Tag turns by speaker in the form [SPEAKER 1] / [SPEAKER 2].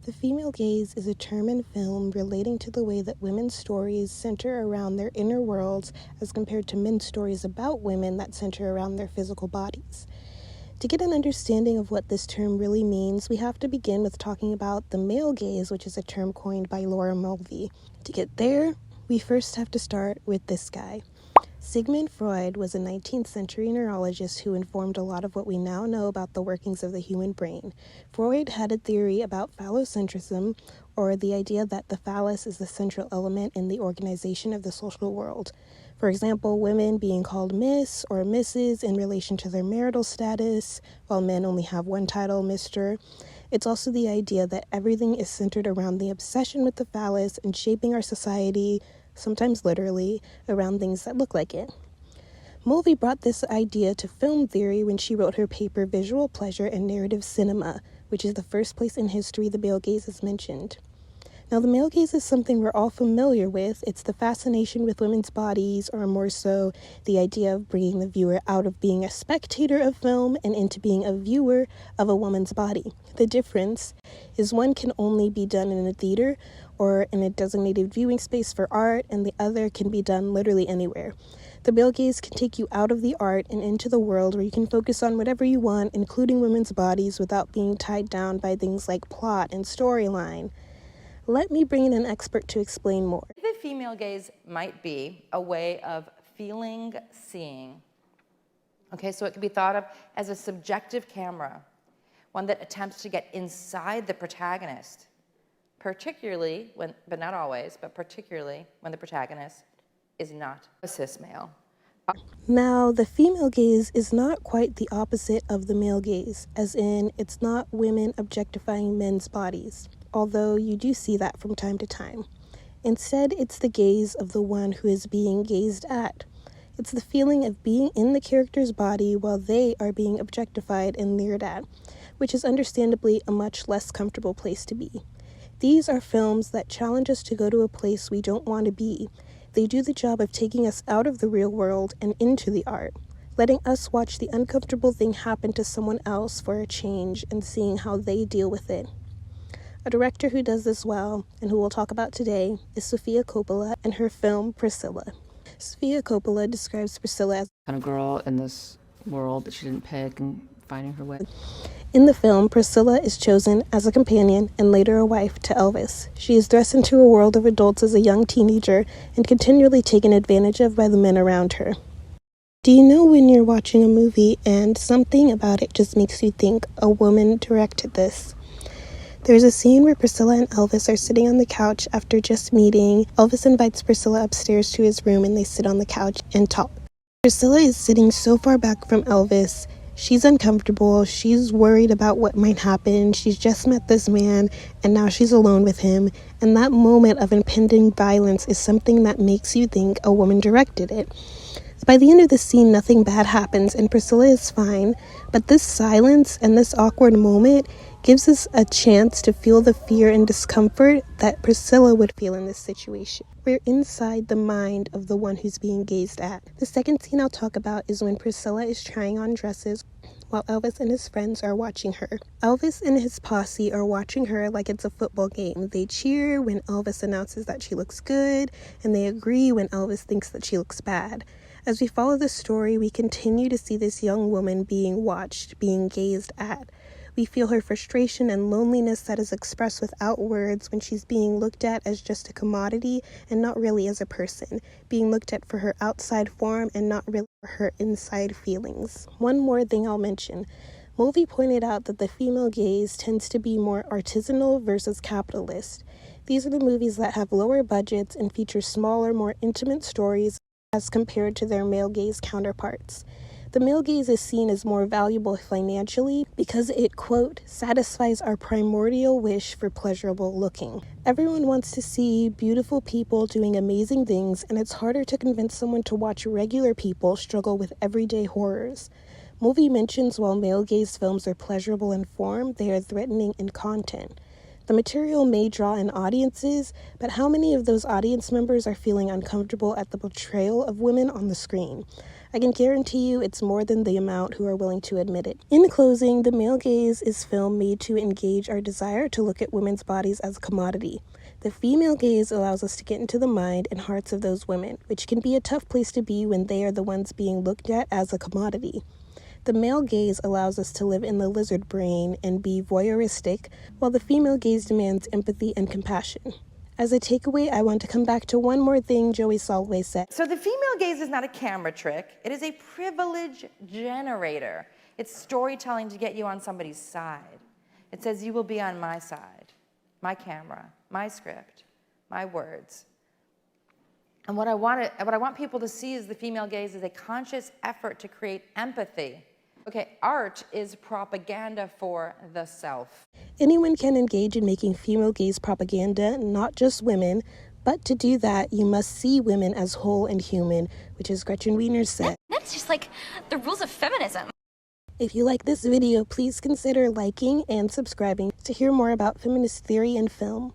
[SPEAKER 1] The female gaze is a term in film relating to the way that women's stories center around their inner worlds as compared to men's stories about women that center around their physical bodies. To get an understanding of what this term really means, we have to begin with talking about the male gaze, which is a term coined by Laura Mulvey. To get there, we first have to start with this guy. Sigmund Freud was a 19th century neurologist who informed a lot of what we now know about the workings of the human brain. Freud had a theory about phallocentrism, or the idea that the phallus is the central element in the organization of the social world. For example, women being called Miss or Mrs. in relation to their marital status, while men only have one title, Mr. It's also the idea that everything is centered around the obsession with the phallus and shaping our society, sometimes literally, around things that look like it. Mulvey brought this idea to film theory when she wrote her paper Visual Pleasure and Narrative Cinema, which is the first place in history the male gaze is mentioned. Now, the male gaze is something we're all familiar with. It's the fascination with women's bodies, or more so, the idea of bringing the viewer out of being a spectator of film and into being a viewer of a woman's body. The difference is one can only be done in a theater or in a designated viewing space for art, and the other can be done literally anywhere. The male gaze can take you out of the art and into the world where you can focus on whatever you want, including women's bodies, without being tied down by things like plot and storyline. Let me bring in an expert to explain more.
[SPEAKER 2] The female gaze might be a way of feeling, seeing. Okay, so it can be thought of as a subjective camera, one that attempts to get inside the protagonist, particularly when, but not always, but particularly when the protagonist is not a cis male.
[SPEAKER 1] Now, the female gaze is not quite the opposite of the male gaze, as in, it's not women objectifying men's bodies, although you do see that from time to time. Instead, it's the gaze of the one who is being gazed at. It's the feeling of being in the character's body while they are being objectified and leered at, which is understandably a much less comfortable place to be. These are films that challenge us to go to a place we don't want to be. They do the job of taking us out of the real world and into the art, letting us watch the uncomfortable thing happen to someone else for a change and seeing how they deal with it. A director who does this well, and who we'll talk about today, is Sofia Coppola and her film Priscilla. Sofia Coppola describes Priscilla as
[SPEAKER 3] kind of girl in this world that she didn't pick and finding her way.
[SPEAKER 1] In the film, Priscilla is chosen as a companion and later a wife to Elvis. She is thrust into a world of adults as a young teenager and continually taken advantage of by the men around her. Do you know when you're watching a movie and something about it just makes you think a woman directed this? There's a scene where Priscilla and Elvis are sitting on the couch after just meeting. Elvis invites Priscilla upstairs to his room and they sit on the couch and talk. Priscilla is sitting so far back from Elvis. She's uncomfortable, she's worried about what might happen, she's just met this man, and now she's alone with him, and that moment of impending violence is something that makes you think a woman directed it. By the end of the scene, nothing bad happens, and Priscilla is fine, but this silence and this awkward moment gives us a chance to feel the fear and discomfort that Priscilla would feel in this situation. We're inside the mind of the one who's being gazed at. The second scene I'll talk about is when Priscilla is trying on dresses while Elvis and his friends are watching her. Elvis and his posse are watching her like it's a football game. They cheer when Elvis announces that she looks good, and they agree when Elvis thinks that she looks bad. As we follow the story, we continue to see this young woman being watched, being gazed at. We feel her frustration and loneliness that is expressed without words when she's being looked at as just a commodity and not really as a person, being looked at for her outside form and not really for her inside feelings. One more thing I'll mention. Mulvey pointed out that the female gaze tends to be more artisanal versus capitalist. These are the movies that have lower budgets and feature smaller, more intimate stories as compared to their male gaze counterparts. The male gaze is seen as more valuable financially because it, quote, satisfies our primordial wish for pleasurable looking. Everyone wants to see beautiful people doing amazing things, and it's harder to convince someone to watch regular people struggle with everyday horrors. Mulvey mentions while male gaze films are pleasurable in form, they are threatening in content. The material may draw in audiences, but how many of those audience members are feeling uncomfortable at the portrayal of women on the screen? I can guarantee you it's more than the amount who are willing to admit it. In closing, the male gaze is film made to engage our desire to look at women's bodies as a commodity. The female gaze allows us to get into the mind and hearts of those women, which can be a tough place to be when they are the ones being looked at as a commodity. The male gaze allows us to live in the lizard brain and be voyeuristic, while the female gaze demands empathy and compassion. As a takeaway, I want to come back to one more thing Joey Solway said.
[SPEAKER 2] So the female gaze is not a camera trick. It is a privilege generator. It's storytelling to get you on somebody's side. It says you will be on my side, my camera, my script, my words. And what I want people to see is the female gaze is a conscious effort to create empathy. Okay, art is propaganda for the self.
[SPEAKER 1] Anyone can engage in making female gaze propaganda, not just women, but to do that, you must see women as whole and human, which is Gretchen Wiener's said.
[SPEAKER 4] That's just like the rules of feminism.
[SPEAKER 1] If you like this video, please consider liking and subscribing to hear more about feminist theory and film.